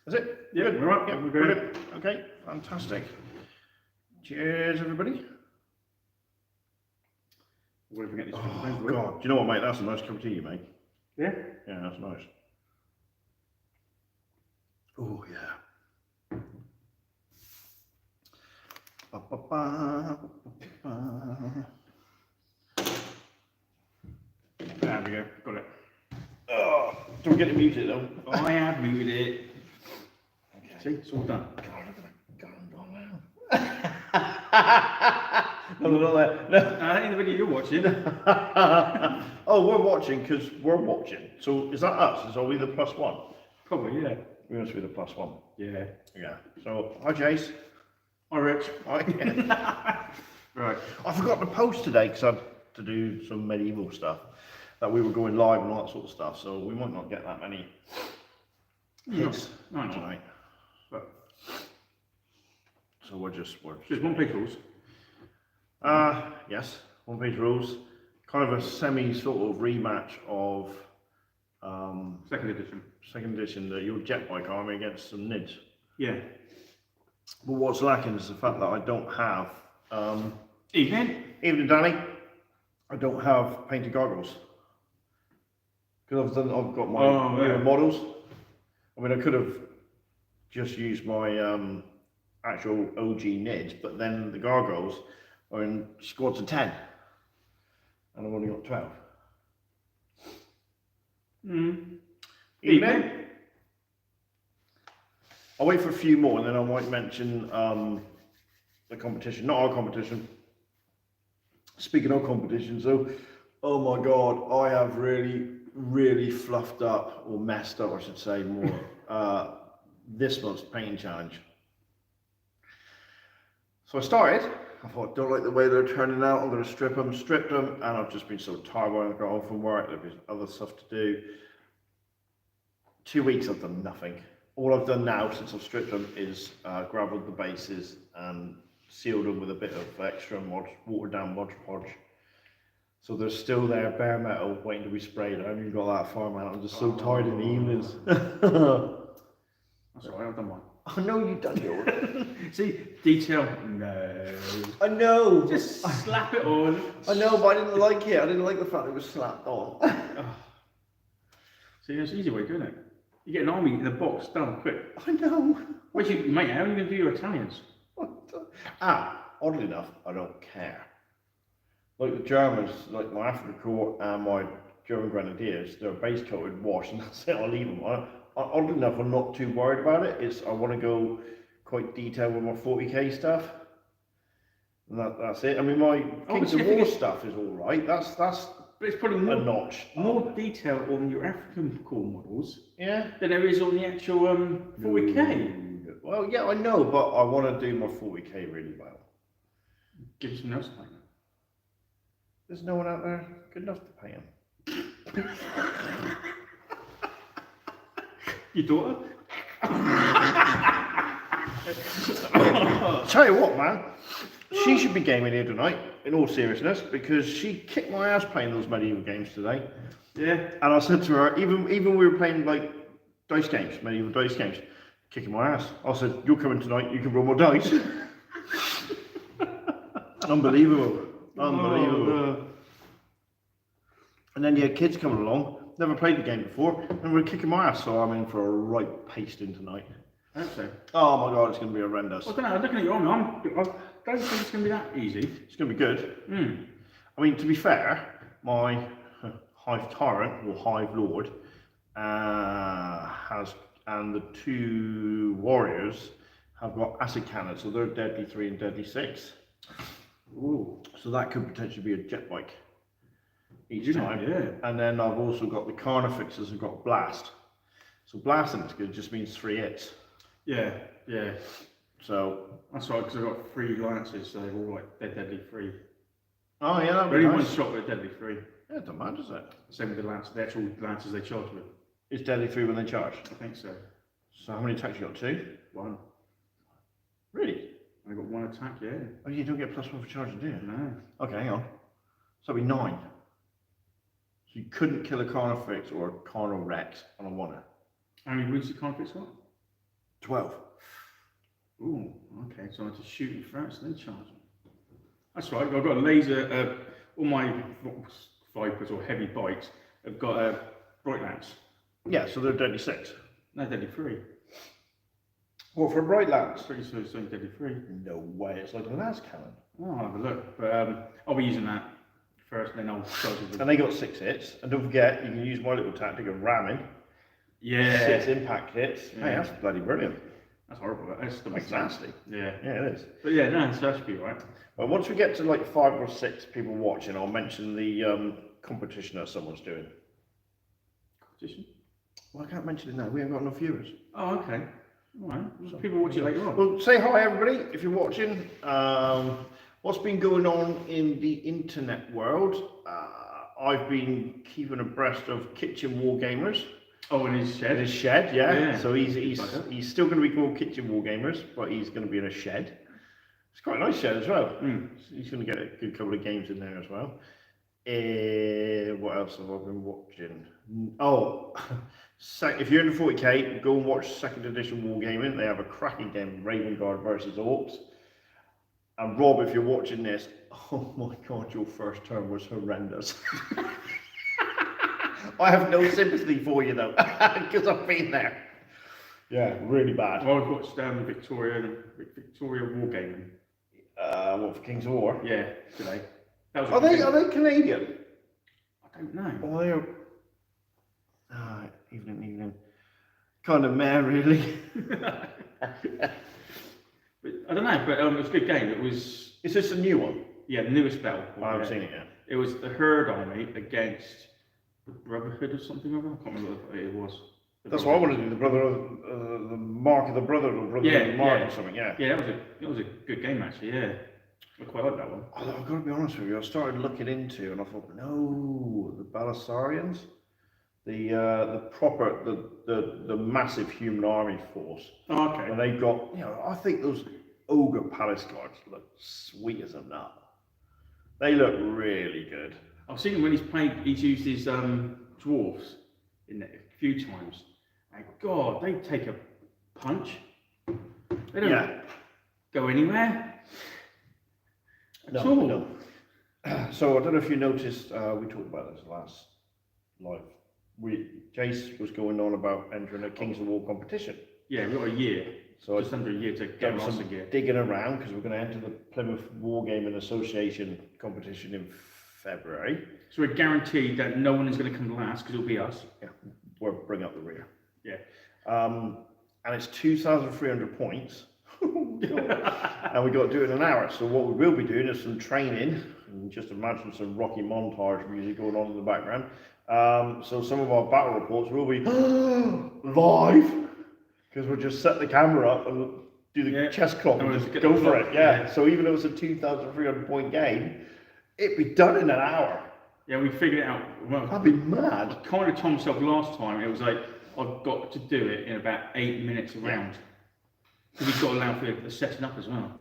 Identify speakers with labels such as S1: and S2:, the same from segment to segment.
S1: Is it?
S2: Yeah,
S1: Good.
S2: we're up.
S1: Yeah,
S2: We're
S1: good. Okay, fantastic. Cheers, everybody.
S2: We're going to get this
S1: Oh, God. Do you know what, mate? That's a nice cup of tea, mate.
S2: Yeah?
S1: Yeah, that's nice. Oh, yeah. Ba, ba, ba, ba, ba.
S2: There we go. Got it.
S1: Oh, don't get it muted, though.
S2: I have muted it.
S1: Okay.
S2: See, it's all done.
S1: God, look at that gun down now. No.
S2: In the video you're watching.
S1: Oh, we're watching because we're watching. So is that us? Are we the +1?
S2: Probably, yeah.
S1: We must be the +1.
S2: Yeah.
S1: Yeah. So, hi, Jace.
S2: Hi, Rich.
S1: Hi.
S2: Right.
S1: I forgot to post today because I had to do some medieval stuff. That we were going live and all that sort of stuff. So we might not get that many hits tonight.
S2: But
S1: so we're just
S2: there's one page rules.
S1: Yes, one page rules. Kind of a semi sort of rematch of
S2: Second edition.
S1: second edition, your jet bike army against some NIDs.
S2: Yeah.
S1: But what's lacking is the fact that I don't have
S2: Evening,
S1: Danny. I don't have painted goggles because I've got my newer models. I mean, I could have just used my actual OG NIDs, but then the gargoyles are in squads of 10 and I've only got 12.
S2: Evening.
S1: I'll wait for a few more and then I might mention the competition, not our competition. Speaking of competitions though, oh my God, I have really fluffed up, or messed up I should say more, this month's painting challenge. So I started, I thought, don't like the way they're turning out, I'm going to strip them, and I've just been so tired when I got home from work, there's other stuff to do. 2 weeks I've done nothing. All I've done now since I've stripped them is gravelled the bases and sealed them with a bit of extra watered down Mod Podge. So they're still there, bare metal, waiting to be sprayed. I haven't even got that far, man. I'm just so tired in the evenings.
S2: That's alright, I've done one.
S1: I know you've done yours.
S2: See, detail, no.
S1: I know.
S2: Just slap it on.
S1: I know, but I didn't like it. I didn't like the fact it was slapped on.
S2: See, that's an easy way of doing it. You get an army in a box done quick.
S1: I know.
S2: Wait, mate, how are you going to do your Italians?
S1: Oddly enough, I don't care. Like the Germans, like my Africa Corps and my German Grenadiers, they're base coated, washed, and that's it. I'll leave them. Oddly enough, I'm not too worried about it. I want to go quite detailed with my 40k stuff. And that's it. I mean, my Kings of War stuff is all right. That's.
S2: But it's probably more,
S1: a notch.
S2: More detail on your African core models,
S1: yeah,
S2: than there is on the actual 40k.
S1: Well, yeah, I know, but I want to do my 40k really well.
S2: Give you some else like that.
S1: There's no one out there good enough to pay him.
S2: Your daughter?
S1: Tell you what, man, she should be gaming here tonight, in all seriousness, because she kicked my ass playing those medieval games today.
S2: Yeah.
S1: And I said to her, even we were playing like dice games, medieval dice games, kicking my ass. I said, you're coming tonight, you can roll more dice. Unbelievable. Unbelievable. And then you had kids coming along, never played the game before, and we're kicking my ass, so I'm in for a right pasting tonight.
S2: I hope so.
S1: Oh my God, it's going to be horrendous.
S2: I don't know, I'm looking at your army, I don't think it's going to be that easy.
S1: It's going to be good. I mean, to be fair, my Hive Tyrant, or Hive Lord, and the 2 warriors have got acid cannons, so they're deadly 3 and deadly 6.
S2: Ooh.
S1: So that could potentially be a jet bike each time.
S2: Yeah.
S1: And then I've also got the Carnifexes who've got Blast. So blasting is good, just means 3 hits.
S2: Yeah, yeah.
S1: So
S2: that's right, because I've got 3 lances, so they're all like deadly 3.
S1: Oh yeah, that'd be
S2: only
S1: nice.
S2: one shot with deadly 3.
S1: Yeah, it doesn't matter, does it?
S2: Same with the lance, the actual lances they charge with.
S1: It's deadly 3 when they charge?
S2: I think so.
S1: So how many attacks you got? 2?
S2: 1.
S1: Really?
S2: I got 1 attack, yeah.
S1: Oh, you don't get +1 for charging, do you?
S2: No.
S1: Okay, hang on. So that'd be 9. So you couldn't kill a Carnifex or a Carnal Rex on a 1er.
S2: How many wounds did Conflicts got?
S1: 12.
S2: Ooh, okay, so I have to shoot in first and then charge them. That's right, I've got a laser, all my Vipers or heavy bikes have got bright lamps.
S1: Yeah, so they're deadly 6.
S2: No, deadly 3.
S1: Well, for bright lamps?
S2: Pretty sure it's only deadly 3.
S1: No way, it's like a las cannon.
S2: Oh, I'll have a look, but I'll be using that first, and then I'll charge it.
S1: And they got 6 hits, and don't forget, you can use my little tactic of ramming.
S2: Yeah.
S1: 6 impact hits.
S2: Yeah.
S1: Hey, that's bloody brilliant.
S2: That's horrible.
S1: That's nasty.
S2: Yeah.
S1: Yeah, it is.
S2: But yeah, no, so that should be right.
S1: Well, once we get to like 5 or 6 people watching, I'll mention the competition that someone's doing.
S2: Competition?
S1: Well, I can't mention it now. We haven't got enough viewers.
S2: Oh, okay. All right. So people watch it later on.
S1: Well, say hi, everybody, if you're watching. What's been going on in the internet world? I've been keeping abreast of Kitchen Wargamers.
S2: Oh, in his shed?
S1: In his shed, yeah.
S2: Yeah.
S1: So he's still going to be called Kitchen Wargamers, but he's going to be in a shed. It's quite a nice shed as well. He's going to get a good couple of games in there as well. What else have I been watching? Oh, if you're in the 40k, go and watch 2nd edition Wargaming. They have a cracking game, Raven Guard versus Orcs. And Rob, if you're watching this, oh my God, your first turn was horrendous. I have no sympathy for you though, because I've been there. Yeah, really bad.
S2: Well, I've watched Victoria Wargaming.
S1: What, for Kings of War?
S2: Yeah, today. That was
S1: Are they Canadian?
S2: I don't know.
S1: Oh, they're... evening. Kind of meh, really.
S2: But, I don't know, but it was a good game. It was...
S1: Is this a new one?
S2: Yeah, the newest battle.
S1: I haven't seen it yet.
S2: It was the Herd army against the Brotherhood or something like that. I can't remember what it was.
S1: That's what I want to do. The brother of the Mark of the Brother, or Brother of the Mark, or something. Yeah.
S2: Yeah, that was a good game actually. Yeah, I quite like that one.
S1: Although I've got to be honest with you, I started looking into, and I thought, no, the Balisarians, the massive human army force.
S2: Oh, okay.
S1: And they've got, I think those ogre palace guards look sweet as a nut. They look really good.
S2: I've seen him when he's used his dwarves in there a few times. And God, they take a punch. They don't go anywhere at all.
S1: No. So I don't know if you noticed, we talked about this last live. Jace was going on about entering a Kings of War competition.
S2: Yeah, we've got a year.
S1: So
S2: just under a year to
S1: get
S2: some
S1: some digging around, because we're going to enter the Plymouth Wargaming Association competition in February.
S2: So we're guaranteed that no one is going to come last, because it'll be us.
S1: Yeah, we'll bring up the rear.
S2: Yeah.
S1: And it's 2,300 points. And we got to do it in an hour. So what we will be doing is some training, and just imagine some Rocky montage music going on in the background. So some of our battle reports will be live, because we'll just set the camera up and do the chess clock and just go for it. Yeah. So even though it's a 2,300 point game, it'd be done in an hour.
S2: Yeah, we figured it out. Well,
S1: I'd be mad.
S2: I kind of told myself last time, it was like, I've got to do it in about 8 minutes around. Because you've got to allow for the setting up as well.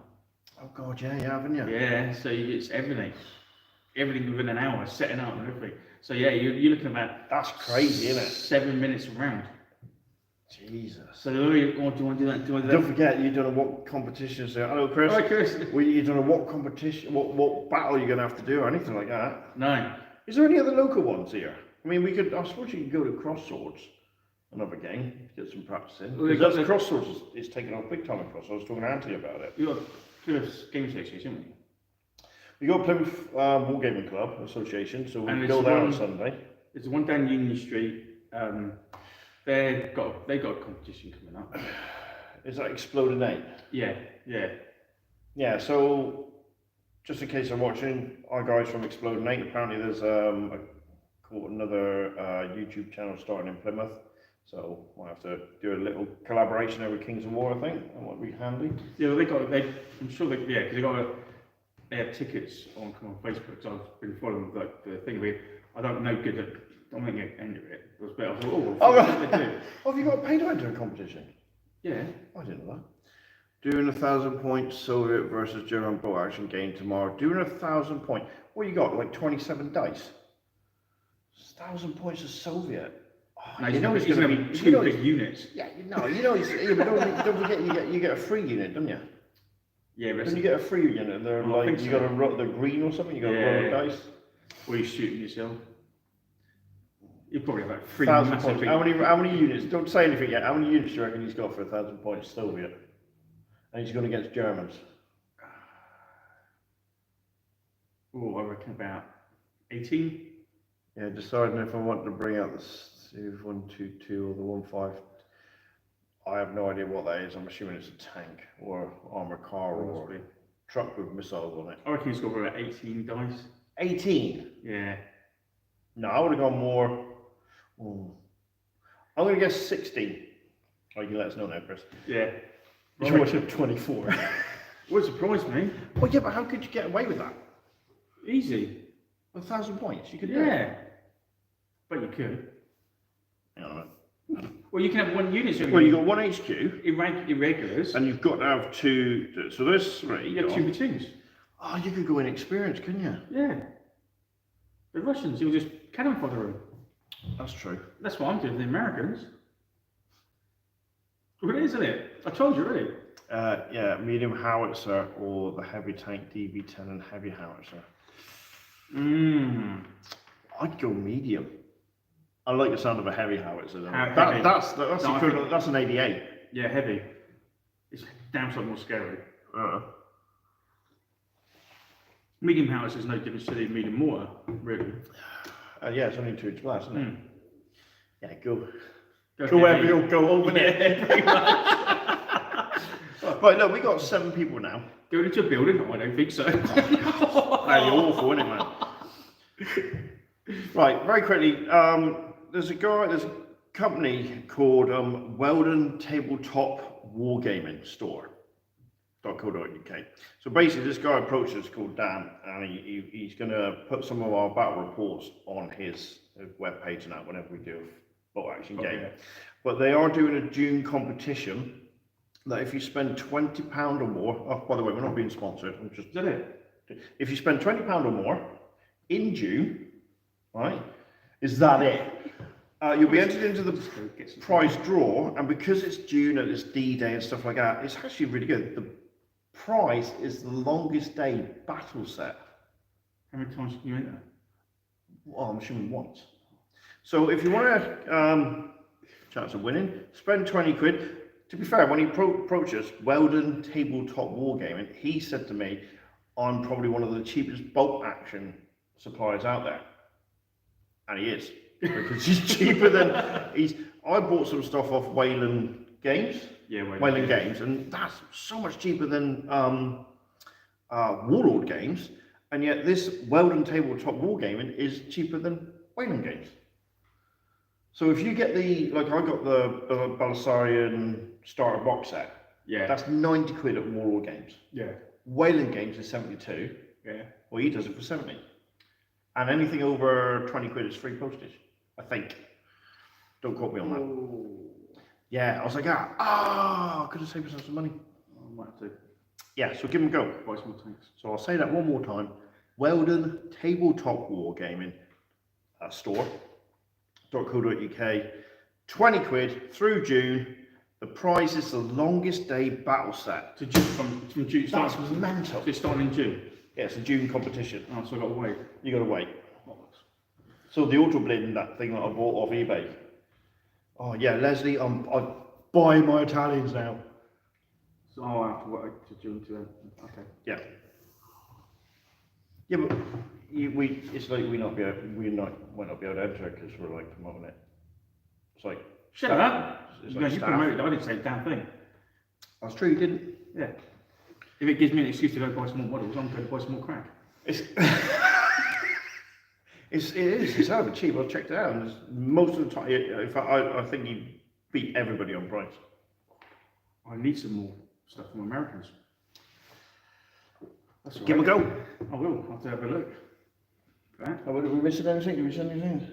S1: Oh God, yeah, haven't you?
S2: Yeah, so it's everything. Everything within an hour, setting up and everything. So yeah, you're looking about...
S1: That's crazy, isn't it?
S2: 7 minutes around.
S1: Jesus.
S2: So do you want to do that?
S1: Don't forget, you don't know what competitions there are. Hello, Chris.
S2: Hi, Chris.
S1: Well, you don't know what competition, what battle you're going to have to do or anything like that.
S2: No.
S1: Is there any other local ones here? I mean, I suppose you could go to Crossswords, another game, get some practice in. Because Crossswords is taking off big time across. I was talking to Anthony about it.
S2: You've got Plymouth Game Association, haven't you?
S1: We got Plymouth Wargaming Club Association, so we go there on Sunday.
S2: There's one down Union Street. They've got a competition coming up.
S1: Is that Exploding 8? Yeah, so just in case I'm watching, our guys from Exploding 8, apparently there's another YouTube channel starting in Plymouth. So we'll have to do a little collaboration over Kings of War, I think. That might be handy.
S2: Yeah, well, I'm sure because they have tickets on Facebook. So I've been following the thing of it. I don't know good at. I'm going to enter it. But I thought,
S1: right.
S2: They do.
S1: Oh, have you got to pay to enter a competition?
S2: Yeah.
S1: I didn't know that. Doing 1,000 points Soviet versus German bow action game tomorrow. Doing 1,000 points. What you got? Like 27 dice. 1,000 points of Soviet.
S2: No, you know it's going to be two big units.
S1: Yeah, you No, you know, but don't forget you get a free unit, don't you?
S2: Yeah, but
S1: Don't you get a free unit? And they're
S2: I think
S1: you
S2: so.
S1: got to roll the green or something. You got to roll the dice.
S2: Or you're shooting yourself. You probably have like 3
S1: 1,000
S2: massive
S1: points. How many units? Don't say anything yet. How many units do you reckon he's got for 1,000 points Soviet? And he's going against Germans.
S2: Oh, I reckon about 18.
S1: Yeah, deciding if I want to bring out the 122 or the 15. I have no idea what that is. I'm assuming it's a tank or armored car or a truck with missiles on it.
S2: I reckon he's got about 18 dice.
S1: 18?
S2: Yeah.
S1: No, I would have gone more. I'm going to guess 16. Oh, you can let us know now, Chris.
S2: Yeah.
S1: You would have 24.
S2: Would surprise me.
S1: Well, yeah, but how could you get away with that?
S2: Easy.
S1: 1,000 points? You could do
S2: Yeah.
S1: it.
S2: But you could.
S1: Yeah.
S2: Well, you can have 1 unit. So
S1: Well, you got 1 HQ.
S2: Irregulars.
S1: And you've got to have 2. So there's 3.
S2: You have 2 platoons.
S1: Oh, you could go in experience, couldn't you?
S2: Yeah. The Russians, you'll just cannon fodder them.
S1: That's true.
S2: That's what I'm doing with the Americans. Well, it is, isn't it? I told you, really.
S1: Yeah, medium howitzer or the heavy tank DB10 and heavy howitzer. I'd go medium. I like the sound of a heavy howitzer. That's equivalent. That's an 88.
S2: Yeah, heavy. It's damn sight more scary. Medium howitzer is no different to the medium mortar, really.
S1: Yeah, it's only 2 inch blast, isn't it? Yeah, go
S2: Go
S1: wherever you'll go over there.
S2: Yeah, pretty much.
S1: Right, look, we got 7 people now.
S2: Going into a building? I don't think so.
S1: You're awful, isn't it, man? Right, very quickly. There's a company called Weldon Tabletop Wargaming Store.co.uk. So basically, this guy approached us called Dan, and he's going to put some of our battle reports on his webpage now whenever we do a bolt action game.
S2: Yeah.
S1: But they are doing a June competition that if you spend £20 or more, oh, by the way, we're not being sponsored.
S2: Is that it?
S1: If you spend £20 or more in June, right, is that it? You'll be entered into the prize draw, and because it's June and it's D-Day and stuff like that, it's actually really good. The prize is the longest day battle set.
S2: How many times can you enter?
S1: Well, I'm assuming once. So if you want to chance of winning, spend 20 quid. To be fair, when he approached us, Weldon Tabletop Wargaming, he said to me, I'm probably one of the cheapest bolt action suppliers out there. And he is. Because he's cheaper than I bought some stuff off Wayland Games.
S2: Yeah,
S1: Wayland Games, and that's so much cheaper than Warlord Games, and yet this Weldon Tabletop Wargaming is cheaper than Wayland Games. So if you get I got the Belisarian starter box set.
S2: Yeah.
S1: That's 90 quid at Warlord Games.
S2: Yeah.
S1: Wayland Games is 72.
S2: Yeah.
S1: Well, he does it for 70. And anything over 20 quid is free postage, I think. Don't quote me on that.
S2: Oh.
S1: Yeah, I was like, I could have saved myself some money.
S2: I might have to
S1: Yeah, so give them a go.
S2: buy some more tanks.
S1: So I'll say that one more time. Weldon Tabletop Wargaming store.co.uk. 20 quid through June. The prize is the longest day battle set.
S2: So just from June.
S1: That's mental.
S2: So it's starting in June.
S1: Yeah, it's a June competition.
S2: Oh, so I've got to wait.
S1: You gotta wait. So the auto blade, that thing that I bought off eBay. Oh yeah, Leslie, I'm buying my Italians now.
S2: So I'll have to wait to June to then. Okay.
S1: Yeah. Yeah, but it's like we're not be able to enter it because we're like promoting it. It's like
S2: Shut up.
S1: It's
S2: No,
S1: like
S2: you
S1: staff.
S2: promoted it. I didn't say a damn thing.
S1: That's true, you didn't.
S2: Yeah. If it gives me an excuse to go buy some more models, I'm going to buy some more crack.
S1: It's it's hell of a cheap. I checked it out, and most of the time, in fact, I think you beat everybody on price.
S2: I need some more stuff from Americans. That's all
S1: Give them a
S2: right.
S1: go.
S2: I will. I'll have to have a look. Right.
S1: Oh, did we miss anything? Did we miss anything?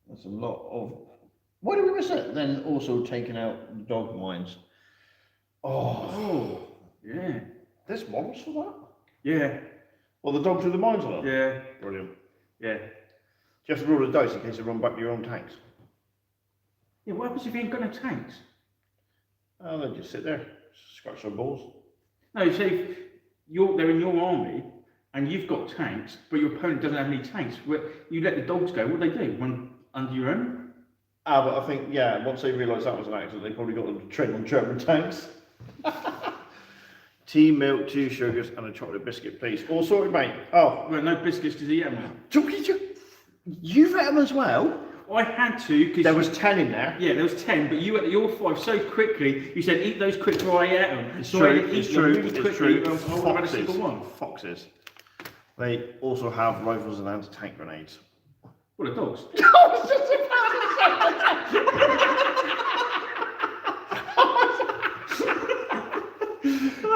S1: That's a lot of. Why did we miss it? Then also taking out the dog mines.
S2: Oh, yeah.
S1: There's models for that?
S2: Yeah.
S1: Well, the dogs with the mines on them?
S2: Yeah.
S1: Brilliant.
S2: Yeah.
S1: Do you have to roll the dice in case they run back to your own tanks?
S2: Yeah, what happens if you ain't got no tanks?
S1: Oh, they just sit there, scratch their balls.
S2: No, so if they're in your army and you've got tanks, but your opponent doesn't have any tanks, you let the dogs go, what do they do? Run under your own?
S1: Ah, but I think, yeah, once they realised that was an accident, they probably got them to train on German tanks. Tea, milk, 2 sugars, and a chocolate biscuit, please. All sorted, mate. Oh,
S2: Well, no biscuits because he ate them.
S1: you've had them as well?
S2: I had to because
S1: There was 10 in there.
S2: Yeah, there was 10, but you ate your 5 so quickly. You said eat those quick before I ate them.
S1: It's
S2: so
S1: true.
S2: I ate
S1: It's
S2: them
S1: true.
S2: really
S1: It's
S2: quickly.
S1: true.
S2: I wouldn't have had a single one.
S1: Foxes. They also have rifles and anti-tank grenades.
S2: What are dogs?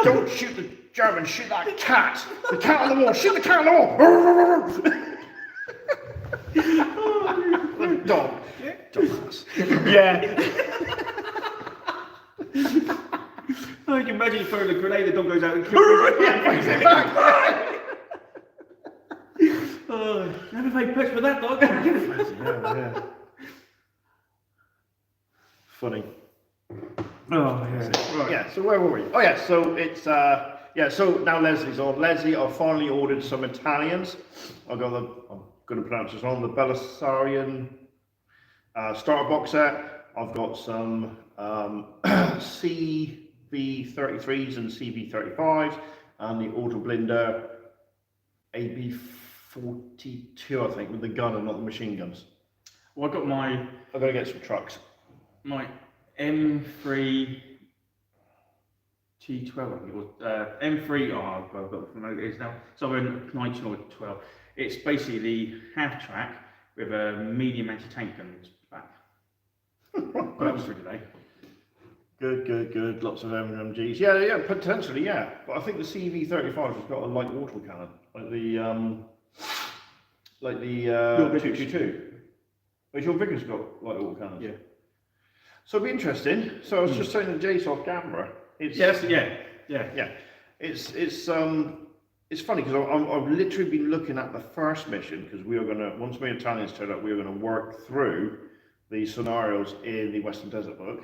S1: Don't shoot the Germans, shoot that cat! The cat on the wall, shoot the cat on the wall! The dog. Dumbass. Yeah.
S2: Oh, you can imagine you throw the grenade, the dog goes out and kills it. Oh, never made pets with that dog.
S1: Yeah. Funny.
S2: Oh, yeah. Right.
S1: Yeah, so where were we? Oh yeah, so it's so now Leslie's on. Leslie, I've finally ordered some Italians. I'm gonna pronounce this wrong, the Belisarian starter box set. I've got some CV33s and CV35s and the Auto Blinder AB42, I think, with the gun and not the machine guns.
S2: Well, I got
S1: I've got to get some trucks.
S2: my M3 T12, I think it was. M3, I've got it from it is now. So I'm in 19 or 12. It's basically the half track with a medium anti-tank gun back. Well, that was for today.
S1: Good. Lots of MMGs. Yeah, potentially, yeah. But I think the CV35 has got a light water cannon, like the 222. But your Vickers got light water cannons.
S2: Yeah.
S1: So it'll be interesting. So I was just saying to Jace off camera.
S2: Yeah.
S1: It's funny because I've literally been looking at the first mission because we are gonna, once my Italians turn up, we are gonna work through the scenarios in the Western Desert book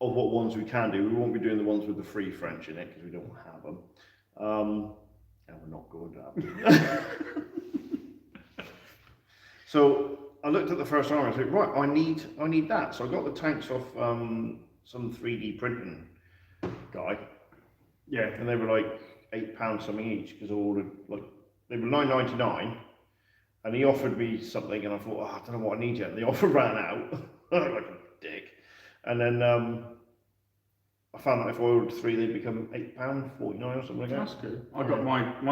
S1: of what ones we can do. We won't be doing the ones with the free French in it because we don't have them, and we're not going to have them. So I looked at the first armor and I said, right, I need that. So I got the tanks off some 3D printing guy.
S2: Yeah.
S1: And they were like £8 something each because I ordered, like, they were £9.99 and he offered me something and I thought, I don't know what I need yet. And the offer ran out. Like a dick. And then I found that if I ordered 3 they'd become £8.49 or something like that.
S2: That's good. I got mine from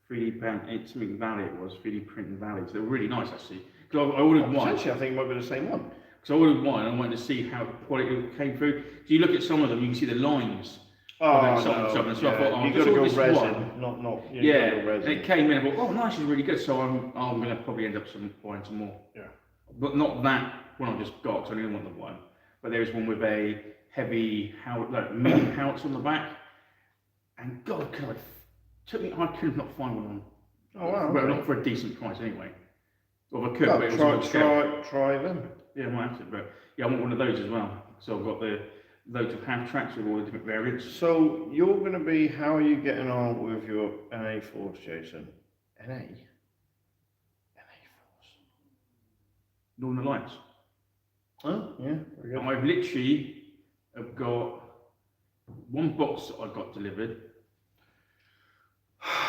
S2: 3D print, Something Valley it was, 3D Printing Valley. So they were really nice actually. Because I ordered one.
S1: Potentially I think it might be the same one.
S2: Because I ordered one and I wanted to see how the quality came through. So you look at some of them, you can see the lines.
S1: Oh, no,
S2: So I thought,
S1: you've
S2: oh,
S1: got to go resin,
S2: one.
S1: yeah.
S2: And it came in and I thought, oh, nice, is really good. So I'm going to probably end up buying some more.
S1: Yeah.
S2: But not that one I just got, because I only want the one. But there is one with a heavy, medium howitzer on the back. And God, I could not find one on.
S1: Oh, wow.
S2: Well,
S1: Okay.
S2: not for a decent price anyway. Or I could,
S1: Well,
S2: but it was on scale.
S1: try them.
S2: Yeah, I might have to, but yeah, I want one of those as well. So I've got loads of half tracks with all the different variants.
S1: So you're going to be, how are you getting on with your NA force, Jason? NA? NA force.
S2: Northern Alliance.
S1: Oh, yeah, very good.
S2: And I've literally got one box that I got delivered.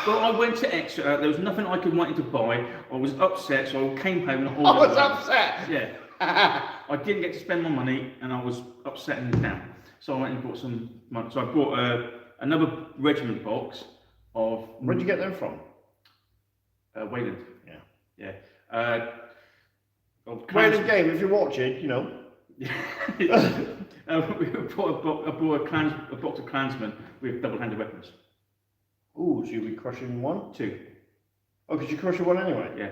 S2: But I went to Exeter, there was nothing I could wanted to buy. I was upset, so I came home and ordered
S1: I was
S2: one.
S1: upset!
S2: Yeah. I didn't get to spend my money and I was upset and down. So I went and bought some money. So I bought another regiment box of...
S1: Where'd you get them from?
S2: Wayland.
S1: Yeah.
S2: Wayland
S1: Game, if you're watching, you know.
S2: I bought a box of Klansmen with double-handed weapons.
S1: Ooh, so you'll be crushing 1?
S2: 2.
S1: Oh, because you crush your 1 anyway?
S2: Yeah.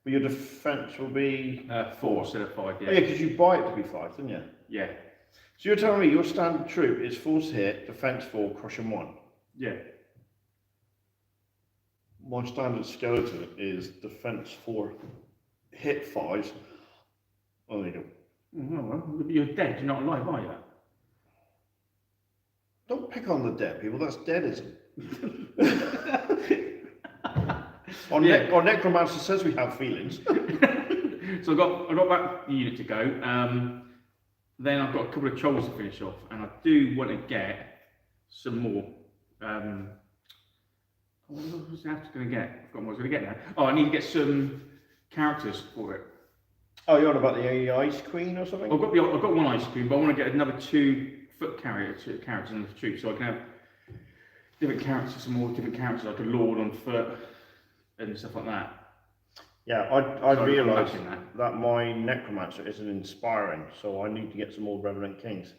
S1: But your defence will be...
S2: 4 instead of 5, yeah.
S1: Oh, yeah, because you buy it to be 5, didn't you?
S2: Yeah.
S1: So you're telling me your standard troop is force hit, defence 4, crushing 1?
S2: Yeah.
S1: My standard skeleton is defence 4, hit 5. Oh, they don't.
S2: Oh, well, you're dead, you're not alive, are you?
S1: Don't pick on the dead people. That's deadism. Our necromancer says we have feelings.
S2: So I got that unit to go. Then I've got a couple of trolls to finish off, and I do want to get some more. What was I going to get? I've forgotten what I was going to get now. Oh, I need to get some characters for it.
S1: Oh, you're on about the Ice Queen or something?
S2: I've got one ice cream, but I want to get another 2 foot characters in the troop, so I can have different characters, some more different characters like a lord on foot and stuff like that.
S1: Yeah, I realised that my necromancer isn't inspiring, so I need to get some more Revenant Kings.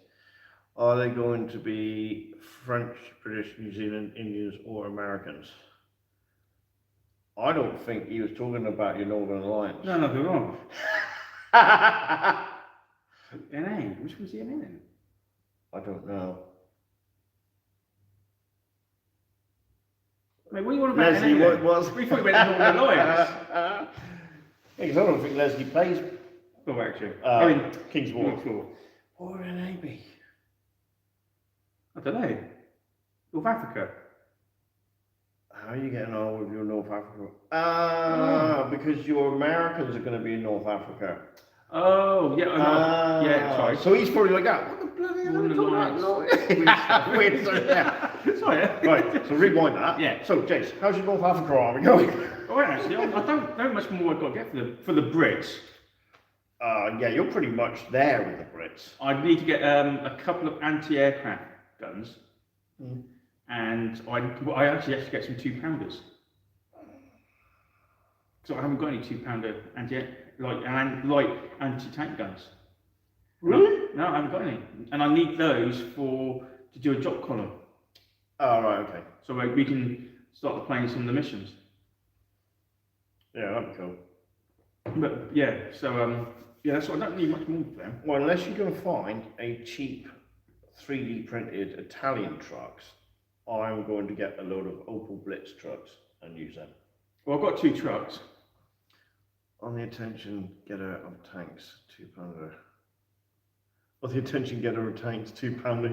S1: Are they going to be French, British, New Zealand, Indians, or Americans? I don't think he was talking about your Northern Alliance.
S2: No, nothing wrong. NA? Which one's the NA?
S1: I don't know.
S2: Mate, what do you want about
S1: Leslie,
S2: NA?
S1: what was?
S2: We thought you went to Northern Alliance.
S1: Because I don't think Leslie plays.
S2: Oh, actually.
S1: King's War.
S2: What would NA be? I don't know. North Africa.
S1: How are you getting on with your North Africa? Because your Americans are going to be in North Africa.
S2: Oh, yeah, yeah, sorry.
S1: So he's probably like that. What the bloody hell are you talking about? Weird stuff. Yeah.
S2: Sorry.
S1: Right, so rewind that.
S2: Yeah.
S1: So, Jace, how's your North Africa army going?
S2: Oh, actually, I don't know much more I've got to get for the Brits.
S1: Yeah, you're pretty much there with the Brits.
S2: I need to get a couple of anti-aircraft guns. And I actually have to get some 2-pounders. So I haven't got any 2-pounder anti-tank guns.
S1: Really?
S2: No, I haven't got any, and I need those to do a drop column.
S1: Oh, right, okay.
S2: So we can start playing some of the missions.
S1: Yeah, that'd be cool.
S2: But yeah, so yeah, that's what I don't need much more for them.
S1: Well, unless you're going to find a cheap 3D printed Italian trucks, I'm going to get a load of Opel Blitz trucks and use them.
S2: Well, I've got 2 trucks.
S1: On the attention getter of tanks, 2-pounder. On the attention getter of tanks, 2-pounder.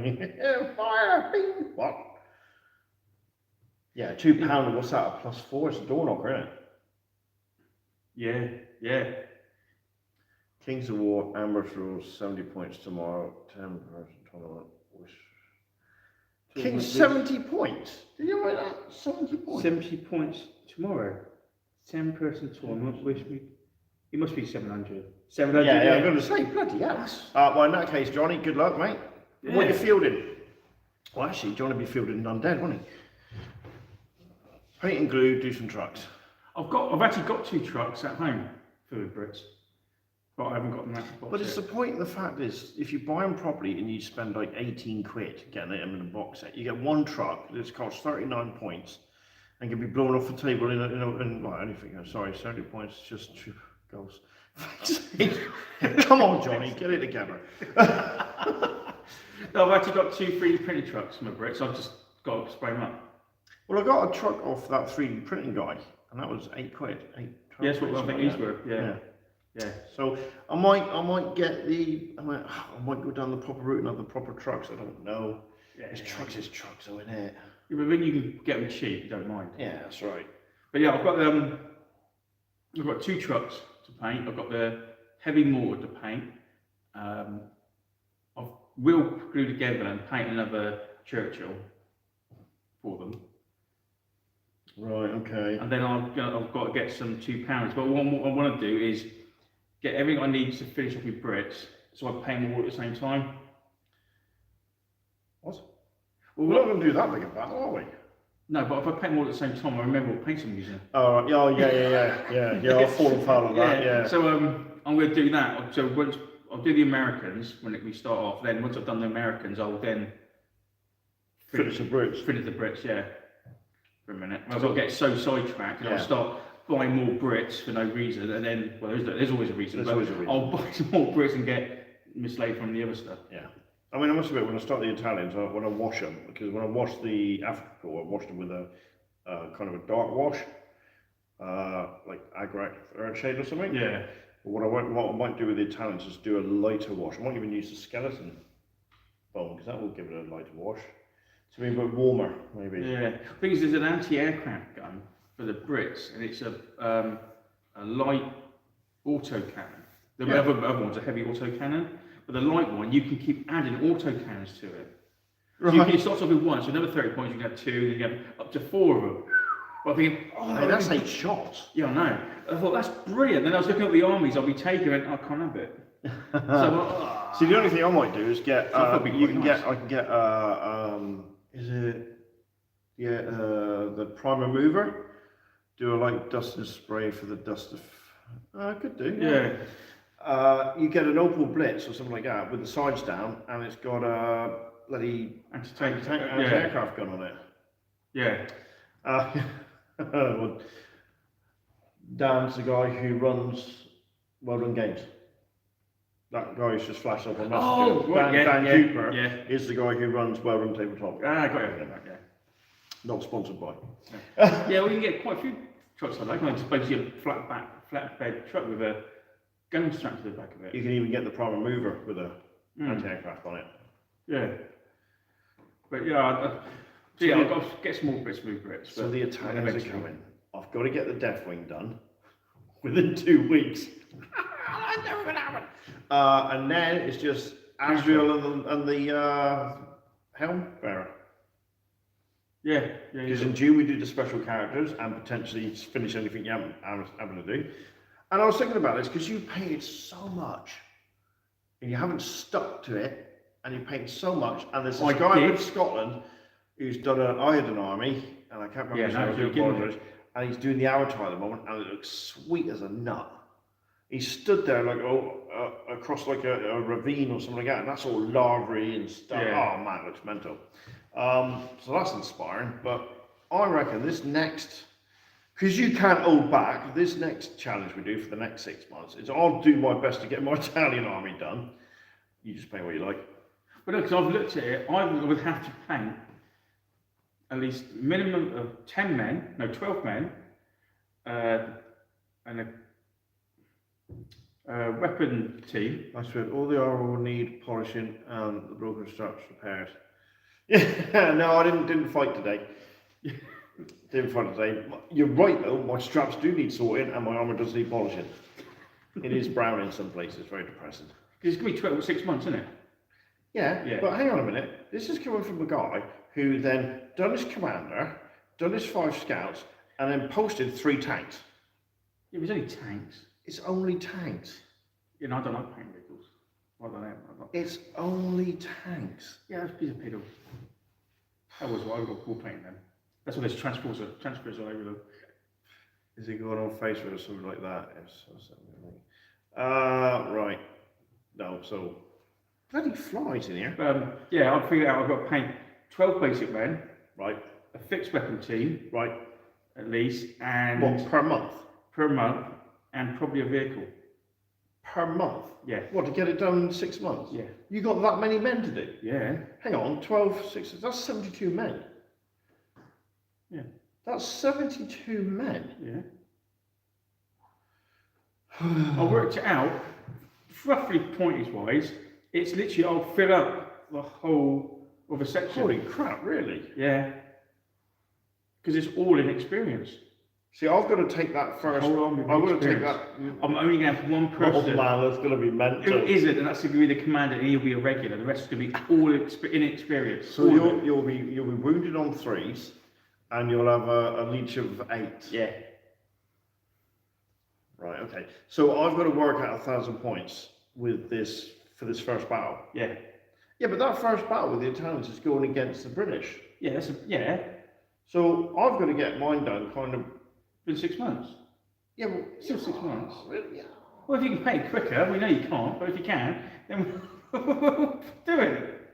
S1: Fire! Bing! What? Yeah, 2-pounder. What's that? A +4? It's a door knocker, isn't it?
S2: Yeah.
S1: Kings of War, Ambush Rules, 70 points tomorrow, 10-person tournament. Kings 70 points. Did you write that? 70 points.
S2: 70 points tomorrow. 10-person tournament. It must be 700. 700.
S1: Yeah, I'm going to say, bloody hell. Well, in that case, Johnny, good luck, mate. Yeah. What are you fielding? Well, actually, Johnny will be fielding undead, won't he? Paint and glue, do some trucks.
S2: I've actually got 2 trucks at home for the Brits, but I haven't got them out of the box.
S1: But it's the point. The fact is, if you buy them properly and you spend like 18 quid getting them in a box set, you get 1 truck that's cost 39 points and can be blown off the table in well, anything. I'm sorry, 70 points, just 2 goals. Come on, Johnny, get it together.
S2: No, I've actually got 2 3D printed trucks for my Brits. I've just got to spray them up.
S1: Well, I got a truck off that 3D printing guy, and that was 8 quid. 8, 12
S2: Yes, what I think these were. Yeah.
S1: So I might get I might go down the proper route and have the proper trucks. I don't know. Yeah, it's trucks, though, isn't it?
S2: Yeah, but then you can get them cheap. You don't mind.
S1: Yeah, that's right.
S2: But yeah, I've got 2 trucks to paint. I've got the heavy mortar to paint. I will glue together and paint another Churchill for them.
S1: Right, okay.
S2: And then I've got to get some 2-pounders. But what I want to do is get everything I need to finish off with Brits, so I paint them all at the same time.
S1: What? Well, we're not going to do that big a battle, are we?
S2: No, but if I paint them all at the same time, I remember what paints I'm using.
S1: Oh, right. Yeah. I'll fall foul of that, yeah.
S2: So I'm going to do that. So once I'll do the Americans when we start off. Then once I've done the Americans, I'll then
S1: finish the Brits.
S2: Finish the Brits, yeah. For a minute. I'll get so sidetracked and I'll start buying more Brits for no reason, and then there's always a reason. I'll buy some more Brits and get mislaid from the other stuff.
S1: Yeah. I mean, I must admit, when I start the Italians, when I wash them, because when I wash the Africa Corps, I washed them with a kind of a dark wash, like Agrat Earthshade or something.
S2: Yeah.
S1: But what I might do with the Italians is do a lighter wash. I might even use the skeleton bone, because that will give it a lighter wash. To be a bit warmer, maybe.
S2: Yeah. The thing is, there's an anti-aircraft gun for the Brits, and it's a light autocannon. The other one's a heavy autocannon, but the light one, you can keep adding autocannons to it.
S1: Right.
S2: So you can start off with one, so another 30 points, you can have 2, then you have up to 4 of them. But I'm thinking,
S1: Hey, that's 8 shots.
S2: Yeah, I know. I thought, that's brilliant. Then I was looking at the armies I'll be taking, and I can't have it. So,
S1: See, the only thing I might do is get.
S2: I can
S1: get. Is it? Yeah, the primer mover. Do a light dust and spray for the dust of. I could do.
S2: yeah.
S1: You get an Opal Blitz or something like that with the sides down, and it's got a bloody anti-aircraft gun on it.
S2: Yeah.
S1: Well, Dan's the guy who runs Well Done Games. That guy who's just flashed up on messages.
S2: Oh, right,
S1: Dan Cooper
S2: yeah.
S1: is the guy who runs Well Done Tabletop.
S2: I got everything back, yeah.
S1: Not sponsored by.
S2: Yeah, well, you can get quite a few trucks like that. It's basically a flatbed truck with a gun strapped to the back of it.
S1: You can even get the primer mover with a anti-aircraft on it.
S2: Yeah. But yeah, I've got to get some more bits move Brits.
S1: So the Italians are coming. I've got to get the Deathwing done within 2 weeks. That's never going to happen. And then it's just Asriel and the Helm Bearer.
S2: Yeah.
S1: Because in June we do the special characters and potentially finish anything you haven't having to do. And I was thinking about this because you paid so much and you haven't stuck to it, and you paid so much. And there's this guy in Scotland who's done I had an army, and I can't remember his name, and he's doing the Avatar at the moment, and it looks sweet as a nut. He stood there like across like a ravine or something like that, and that's all larvae and stuff.
S2: Yeah.
S1: Oh man, it looks mental. So that's inspiring. But I reckon this next, because you can't hold back, this next challenge we do for the next 6 months is I'll do my best to get my Italian army done. You just paint what you like.
S2: But look, 'cause I've looked at it, I would have to paint at least minimum of 12 men, and a weapon team.
S1: That's right. All the armor will need polishing and the broken straps repaired. Yeah, no, I didn't fight today. Didn't fight today. You're right though. My straps do need sorting, and my armor does need polishing. It is brown in some places. Very depressing.
S2: Because it's going to be 6 months, isn't it?
S1: Yeah. But hang on a minute. This is coming from a guy who then done his commander, done his 5 scouts, and then posted 3 tanks.
S2: Yeah, it was only tanks.
S1: It's only tanks.
S2: You know, I don't like painting vehicles. I don't know.
S1: It's only tanks.
S2: Yeah, that's a piece of piddle. That was what I got cool painting then. That's what there's transfers all over them.
S1: Is it going on Facebook or something like that? Yes. Right. No, so bloody flies in here.
S2: Yeah, I've figured out I've got to paint 12 basic men.
S1: Right.
S2: A fixed weapon team.
S1: Right.
S2: At least. And
S1: what, per month?
S2: Per month. And probably a vehicle.
S1: Per month?
S2: Yeah.
S1: What, to get it done in 6 months?
S2: Yeah.
S1: You got that many men to do?
S2: Yeah.
S1: Hang on, 12, 6, that's 72 men.
S2: Yeah.
S1: That's 72 men.
S2: Yeah. I worked it out, roughly pointage wise, it's literally, I'll fill up the whole of a section.
S1: Holy crap, really?
S2: Yeah. Because it's all in experience.
S1: See, I've got to take that first.
S2: I've got to take that. I'm only going to have one person.
S1: Oh man, that's going to be mental.
S2: Who isn't, and that's going to be the commander, and he'll be a regular. The rest is going to be all inexperienced.
S1: So you'll be wounded on 3s, and you'll have a leech of 8.
S2: Yeah.
S1: Right. Okay. So I've got to work out 1,000 points with this for this first battle.
S2: Yeah.
S1: Yeah, but that first battle with the Italians is going against the British.
S2: Yeah.
S1: So I've got to get mine done kind of.
S2: In 6 months.
S1: Yeah, well,
S2: still 6 months.
S1: Really? Yeah.
S2: Well, if you can pay quicker, we know you can't, but if you can, then we'll do it.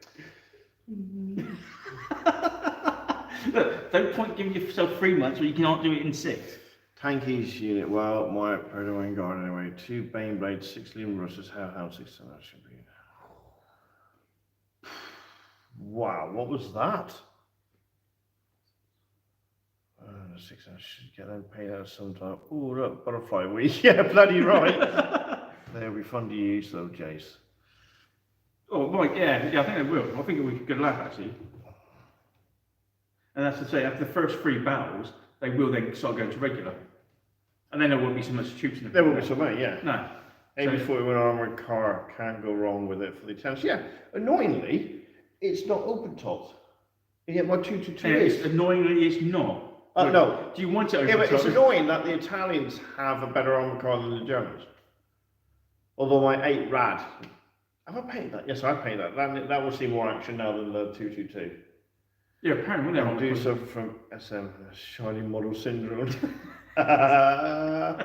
S2: Look, don't point giving yourself 3 months when you can't do it in 6.
S1: Tankies unit, well, my Perdoan guard anyway. 2 Bane Blades, 6 Leman Russes, Hellhound, 6 that should be. Wow, what was that? 6 I should get them paid out sometime. Oh, look, butterfly week. Yeah, bloody right. They'll be fun to use though, Jace.
S2: Oh, right, yeah, I think they will. I think it would be a good laugh actually. And that's to say, after the first 3 battles, they will then start going to regular. And then there won't be so much troops in the
S1: There will be so many, yeah.
S2: No.
S1: AB-41 armoured car, can't go wrong with it for the attempts. Yeah, annoyingly, it's not open topped. And yet my 222 is.
S2: Annoyingly, it's not.
S1: No.
S2: Do you want it open
S1: Yeah, but it's
S2: topped?
S1: annoying that the Italians have a better armoured car than the Germans. Although my 8 Rad, have I painted that? Yes, I painted that. That will see more action now than the 222.
S2: Yeah, apparently.
S1: I'll do so from SM, shiny model syndrome. Yeah.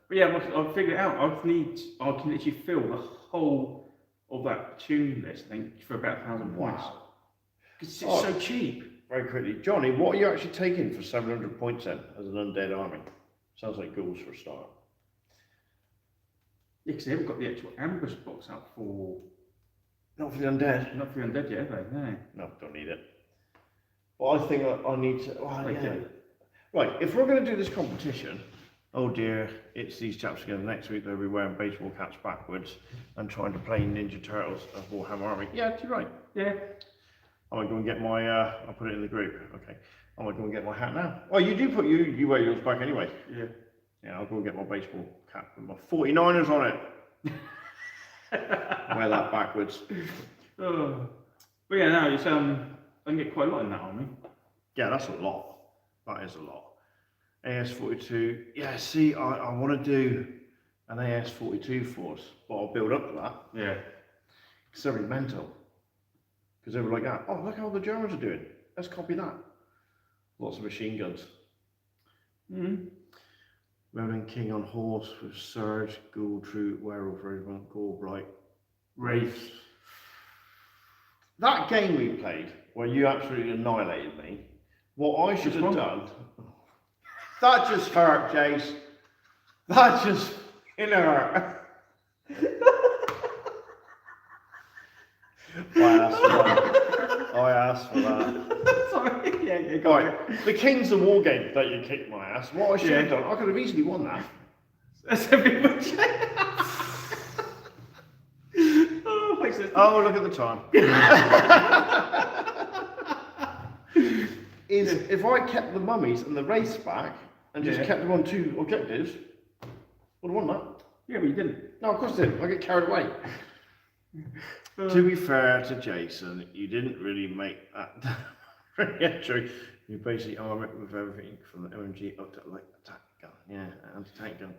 S2: But yeah, I've figured it out. I can literally fill the whole of that tune list, I think, for about 1,000 points. Because it's so cheap.
S1: Very quickly, Johnny, what are you actually taking for 700 points then as an undead army? Sounds like goals for a start.
S2: Yeah, because they haven't got the actual ambush box out for.
S1: Not for the undead.
S2: Not for the undead yet, have they? No.
S1: No, don't need it. Well, I think I need to. Well, yeah.
S2: do.
S1: Right, if we're going to do this competition, oh dear, it's these chaps again. Next week they'll be wearing baseball caps backwards and trying to play Ninja Turtles of Warhammer Army. Yeah, you're right.
S2: Yeah.
S1: I might go and get my. I'll put it in the group. Okay. I might go and get my hat now. Oh, you do put you wear yours back anyway.
S2: Yeah.
S1: Yeah, I'll go and get my baseball cap with my 49ers on it. Wear that backwards.
S2: Oh. But yeah, no, it's I can get quite a lot in that army.
S1: Yeah, that's a lot. That is a lot. AS42. Yeah, see, I want to do an AS42 force, but I'll build up to that.
S2: Yeah.
S1: It's very mental. Because they were like, oh, look how the Germans are doing. Let's copy that. Lots of machine guns.
S2: Mm-hmm.
S1: Roman King on horse with Surge, Ghoul, Troop, Werewolf, Regiment, Gore-Bright,
S2: Wraith.
S1: That game we played, where you absolutely annihilated me, what I should have done, that just hurt, Jace. That just hurt. I asked for that.
S2: Sorry, yeah,
S1: Go on. The King's a war game that you kicked my ass. What I should have done, I could have easily won that.
S2: That's a bit much.
S1: Oh, look at the time. Is if I kept the mummies and the race back and just kept them on 2 objectives, would have won that.
S2: Yeah, but you didn't.
S1: No, of course I didn't. I get carried away. To be fair to Jason, you didn't really make that. Yeah, true. You basically arm it with everything from the MG up to like attack gun, anti-tank gun.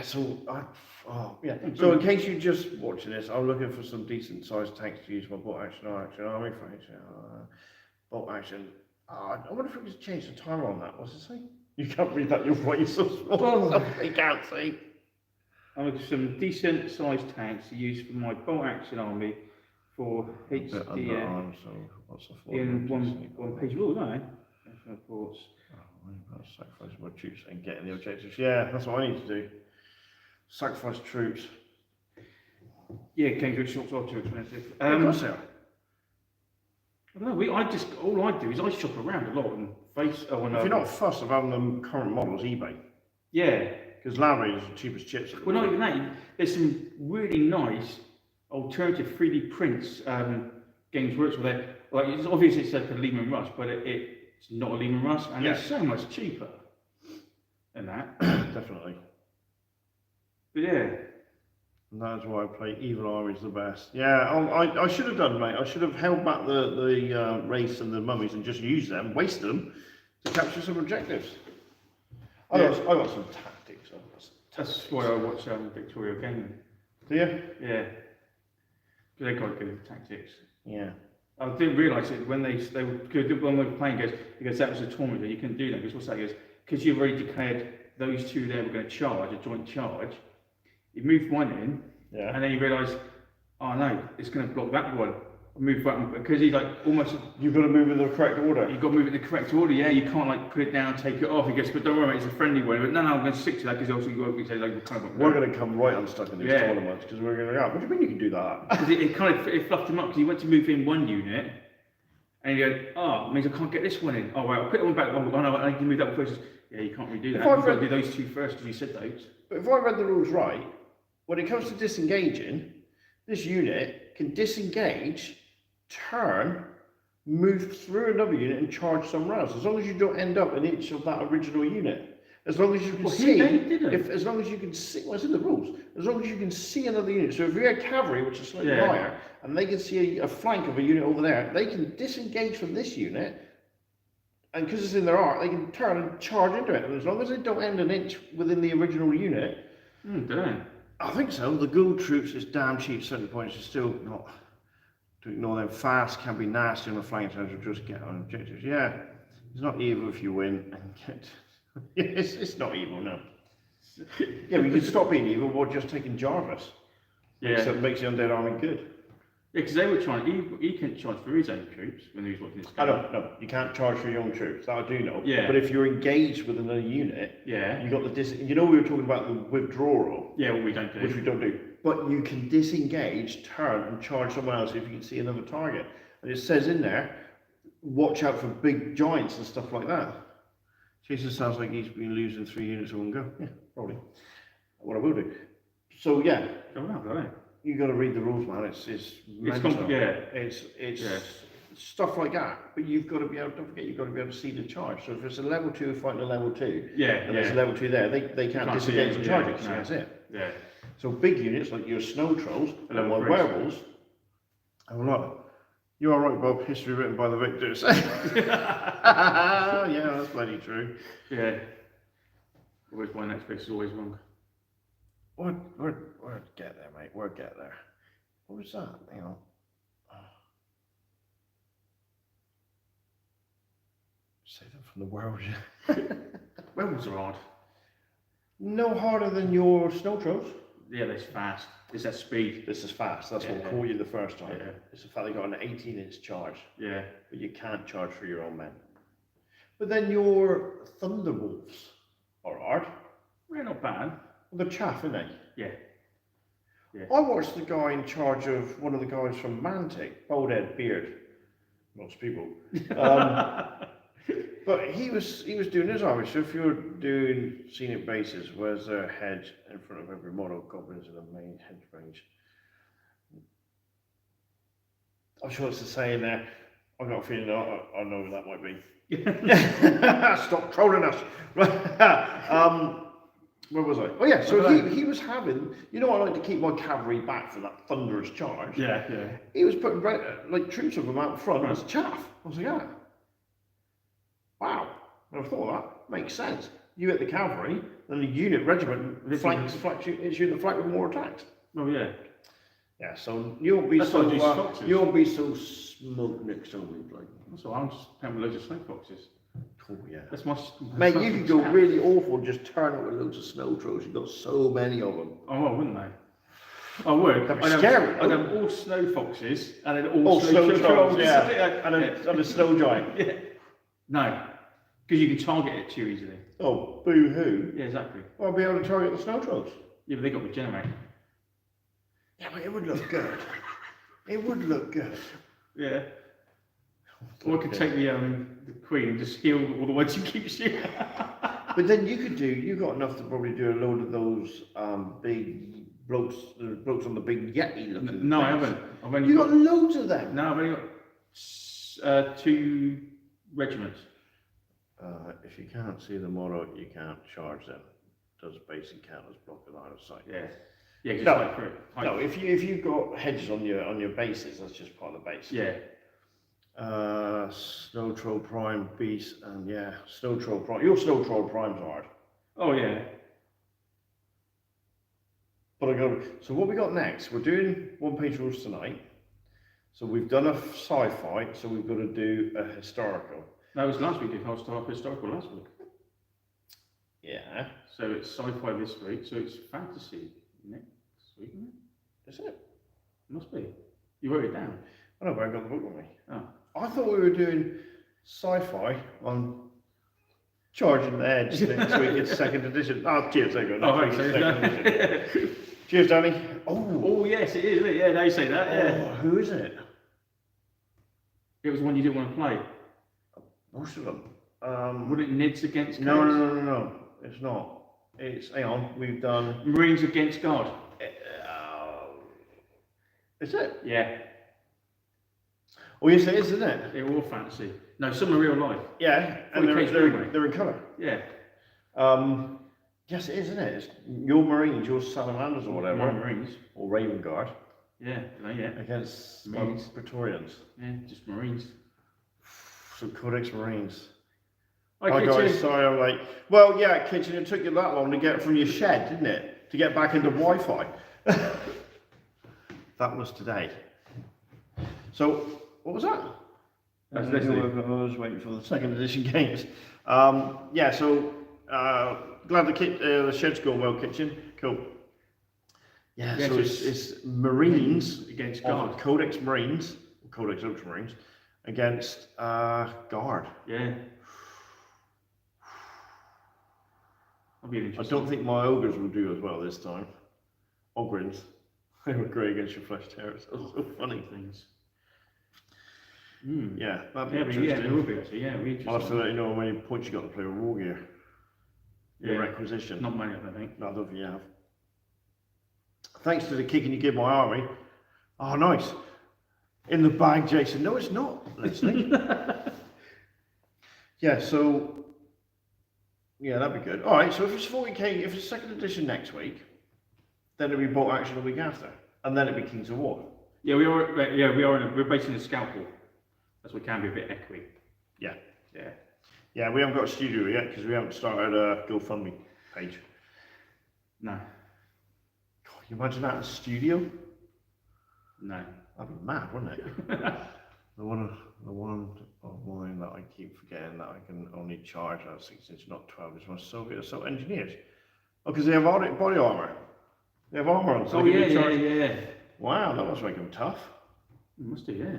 S1: So in case you're just watching this, I'm looking for some decent sized tanks to use my bolt action army for bolt action. I wonder if we could change the timer on that. What's it say? You can't read that. You're so small. You can't see.
S2: I'm looking for some decent sized tanks to use for my bolt action army for HDM in one page rule, don't I? Reports.
S1: Sacrifice my troops and getting the objectives. Yeah, that's what I need to do. Sacrifice troops.
S2: Yeah, can't go shops are too expensive.
S1: Of course they are.
S2: I don't know. All I do is I shop around a lot and face.
S1: If you're not fussed of having them current models, eBay.
S2: Yeah.
S1: Because Land Raiders are the cheapest chips.
S2: Well, not even that. There's some really nice alternative 3D prints Games Works where they're like, it's obvious it's like a Lehman Russ, but it's not a Lehman Russ, and it's so much cheaper than that.
S1: Definitely.
S2: But yeah.
S1: And that's why I play Evil Armies the best. Yeah, I should have done, mate. I should have held back the race and the mummies and just used them, wasted them to capture some objectives. I got some tactics.
S2: That's why I watch Victoria Gaming.
S1: Do you?
S2: Yeah. Because they got good tactics.
S1: Yeah.
S2: I didn't realise it when they were good. When we were playing, he goes, that was a tournament, you couldn't do that. Because what's that? He goes, because you've already declared those two there were going to charge, a joint charge. You moved one in, and then you realise, oh no, it's going to block that one. Move that one, because he's like almost.
S1: You've got to move in the correct order.
S2: You've got to move it in the correct order, yeah. You can't like put it down, take it off. He goes, but don't worry, mate, it's a friendly one. But no, I'm going to stick to that because also you won't be saying like
S1: we're going to come right unstuck in these tournaments because we're going to go. What do you mean you can do that?
S2: Because it kind of fluffed him up because he went to move in one unit. And he goes, oh, it means I can't get this one in. Oh, right, I'll put that one back. Oh, no, I can move that one first. Yeah, you can't redo that. You've got to do those two first because you said those.
S1: But if I read the rules right, when it comes to disengaging, this unit can disengage turn, move through another unit and charge somewhere else. As long as you don't end up an inch of that original unit. As long as you can see, as long as you can see, well, it's in the rules. As long as you can see another unit. So if you had cavalry, which is slightly higher, and they can see a flank of a unit over there, they can disengage from this unit, and because it's in their arc, they can turn and charge into it. And as long as they don't end an inch within the original unit, I think so. The Gould troops is damn cheap. At certain points, you're still not to ignore them. Fast can be nasty on the flank terms of just get on objectives. Yeah, it's not evil if you win and get. It's not evil, no. Yeah, we can stop being evil by just taking Jarvis. Yeah, so it makes the undead army good.
S2: Yeah, because they were trying. He couldn't charge for his own troops when he was watching this game.
S1: I don't know. You can't charge for your own troops. That I do know.
S2: Yeah.
S1: But if you're engaged with another unit, you got the You know, we were talking about the withdrawal.
S2: Yeah, what we don't do.
S1: Which we don't do. But you can disengage, turn, and charge someone else if you can see another target. And it says in there, watch out for big giants and stuff like that. Jason sounds like he's been losing 3 units in one go. Yeah, probably. What I will do. So yeah, you got to read the rules, man. It's stuff like that. But you've got to be able. Don't forget, you've got to be able to see the charge. So if it's a level 2 fighting a level 2, and there's a level 2 there, they can't disengage and charge it. So that's it.
S2: Yeah.
S1: So big units like your snow trolls and my werewolves. I'm not. You are right, Bob. History written by the victors. Yeah, that's bloody true.
S2: Yeah. Always my next pick is always wrong.
S1: We're get there, mate. We're get there. What was that? Hang on. Save them from the world.
S2: Werewolves are hard.
S1: No harder than your snow trolls.
S2: Yeah, that's fast. It's that speed.
S1: This is fast. That's what caught you the first time.
S2: Yeah.
S1: It's the fact they got an 18-inch charge.
S2: Yeah.
S1: But you can't charge for your own men. But then your Thunderwolves are hard.
S2: They're not bad.
S1: They're chaff, aren't they?
S2: Yeah. Yeah.
S1: I watched the guy in charge of one of the guys from Mantic, bald head, beard. Most people. But he was doing his army. So if you're doing scenic bases, where's their hedge in front of every model? Goblins in the main hedge range. I'm sure it's the same there. I've got a feeling I know who that might be. Stop trolling us. Where was I? Oh yeah, so he was having, you know, I like to keep my cavalry back for that thunderous charge.
S2: Yeah, yeah.
S1: He was putting like troops of them out front as chaff. I was like, yeah. Wow, never thought of that. Makes sense. You hit the cavalry, then the unit regiment hits you in the flank with more attacks.
S2: Oh yeah.
S1: Yeah, so you won't be so smug next time we play.
S2: That's all. I'm just having loads of snow foxes.
S1: Oh yeah.
S2: That's my.
S1: Mate, you could go really awful and just turn up with loads of snow trolls. You've got so many of them.
S2: Oh, wouldn't they? I would.
S1: That'd be scary.
S2: I'd have all snow foxes and then all snow trolls.
S1: Yeah. and a snow giant.
S2: Yeah. No, because you can target it too easily.
S1: Oh, boo-hoo.
S2: Yeah, exactly.
S1: Well, I'll be able to target the snow trolls.
S2: Yeah, but they got regenerate.
S1: Yeah, but it would look good. It would look good.
S2: Yeah. Or I could take the queen and just heal all the ones you keep shooting.
S1: But then you got enough to probably do a load of those big blokes on the big Yeti looking.
S2: No, I haven't. I've only
S1: got loads of them.
S2: No, I've only got 2 regiments.
S1: If you can't see the model, you can't charge them. Does basic count as blocking line of sight?
S2: Yeah. Yeah.
S1: No, if you've got hedges on your bases, that's just part of the base.
S2: Yeah.
S1: Snow Troll Prime Beast, and Snow Troll Prime. Your Snow Troll Prime's hard.
S2: Oh yeah.
S1: But so what we got next? We're doing one-page rules tonight. So we've done a sci-fi, so we've got to do a historical.
S2: That was last week. I was historical last week.
S1: Yeah.
S2: So it's sci-fi this week. So it's fantasy next week, isn't it?
S1: Is it?
S2: Must be. You wrote it down.
S1: I know, but I got the book with me.
S2: Oh.
S1: I thought we were doing sci-fi on Charging the Edge next week. It's 2nd edition. Oh, cheers, there you go.
S2: Oh, right,
S1: cheers, Danny.
S2: Oh, yes, it is, isn't it? Yeah, they say that. Yeah.
S1: Oh, who is it?
S2: It was one you didn't want to play.
S1: Most of them.
S2: Was it Nids against
S1: No, no. It's not. It's, hang on, we've done...
S2: Marines against God.
S1: Is it?
S2: Yeah.
S1: Oh yes, it is, isn't it?
S2: They're all fantasy. No, some are real life.
S1: Yeah, and
S2: 40K's
S1: they're
S2: Greenway.
S1: they're in colour.
S2: Yeah.
S1: Yes, it is, isn't it? It's your Marines, your Salamanders or whatever,
S2: My Marines.
S1: or Raven Guard
S2: Yeah, yeah.
S1: against
S2: Marines.
S1: Praetorians.
S2: Yeah, just Marines.
S1: So Codex Marines.
S2: Hi,
S1: Hi
S2: Kitchen.
S1: guys, sorry I'm like, well yeah, Kitchen, it took you that long to get from your shed, didn't it? To get back into Wi-Fi. That was today. So, what was that?
S2: That's
S1: I
S2: Leslie.
S1: was waiting for the second edition games. Yeah, so glad the shed's going well, Kitchen. Cool. Yeah,
S2: Yeah,
S1: so it's Marines
S2: against
S1: of
S2: Guard.
S1: Codex Marines, Codex Ultramarines, against Guard.
S2: Yeah. That'll be
S1: I
S2: interesting.
S1: don't think my ogres will do as well this time. Ogrins. They were great against your flesh terrors. That was so funny.
S2: Things.
S1: Yeah, that'd be
S2: Yeah,
S1: interesting.
S2: there will be actually. Yeah, it'll be
S1: I'll have to
S2: interesting.
S1: let you know how many points you got to play with Raw Gear.
S2: Yeah.
S1: Your requisition.
S2: Not many, I think.
S1: No, I don't think you have. Thanks to the kicking you give my army. Oh, nice. In the bag, Jason. No, it's not, Leslie. Yeah, so... Yeah, that'd be good. All right, so if it's 40k, if it's second edition next week, then it'll be Bolt Action the week after. And then it'll be Kings of War.
S2: Yeah, we are. Yeah, we're basing the scalpel. That's what can be a bit echoey.
S1: Yeah.
S2: Yeah.
S1: Yeah, we haven't got a studio yet because we haven't started a GoFundMe page.
S2: No.
S1: God, can you imagine that in a studio?
S2: No.
S1: That'd be mad, wouldn't it? the one of mine that I keep forgetting that I can only charge at 6 inch, not 12, is my Soviet assault engineers. Oh, because they have body armour. They have armour on, so
S2: Oh
S1: they can
S2: yeah,
S1: be charged.
S2: yeah.
S1: Wow, that must make them tough.
S2: It must do, yeah.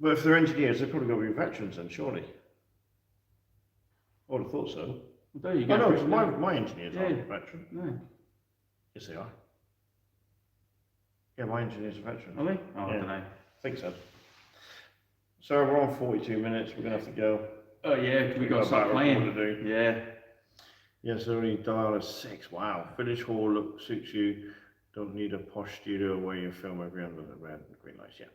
S1: But if they're engineers, they've probably got to be veterans then, surely. I would have thought so.
S2: Well, there you
S1: Oh
S2: go.
S1: no, because my engineers
S2: Yeah.
S1: aren't veteran.
S2: No.
S1: Yes, they are. Yeah, my engineers are veteran.
S2: Are they? Oh,
S1: Yeah.
S2: I don't know.
S1: I think so. So we're on 42 minutes. We're gonna have to go.
S2: Oh yeah, we got to start
S1: about
S2: playing.
S1: what to do.
S2: Yeah.
S1: Yes, only dial is 6. Wow. Village hall look suits you. Don't need a posh studio where you film every under the red and green lights. Yeah.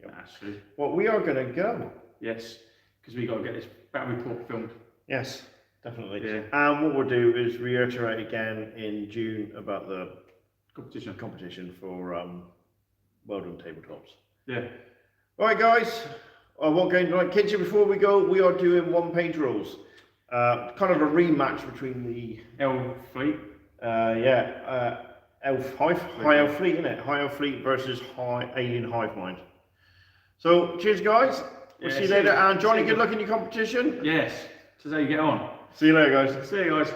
S1: There you go.
S2: Actually.
S1: Well, we are gonna go.
S2: Yes. Because we got to get this battle report filmed.
S1: Yes, definitely.
S2: Yeah.
S1: And what we'll do is reiterate again in June about the competition for well done tabletops.
S2: Yeah.
S1: All right, guys. What game tonight? Kitchen, before we go, we are doing one-page rules. Kind of a rematch between the
S2: L Fleet.
S1: Elf High Elf Fleet, isn't it? High Elf Fleet versus High Alien Hive Mind. So, cheers, guys. We'll see you later. And Johnny, good luck in your competition.
S2: Yes. So how you get on.
S1: See you later, guys.
S2: See you guys.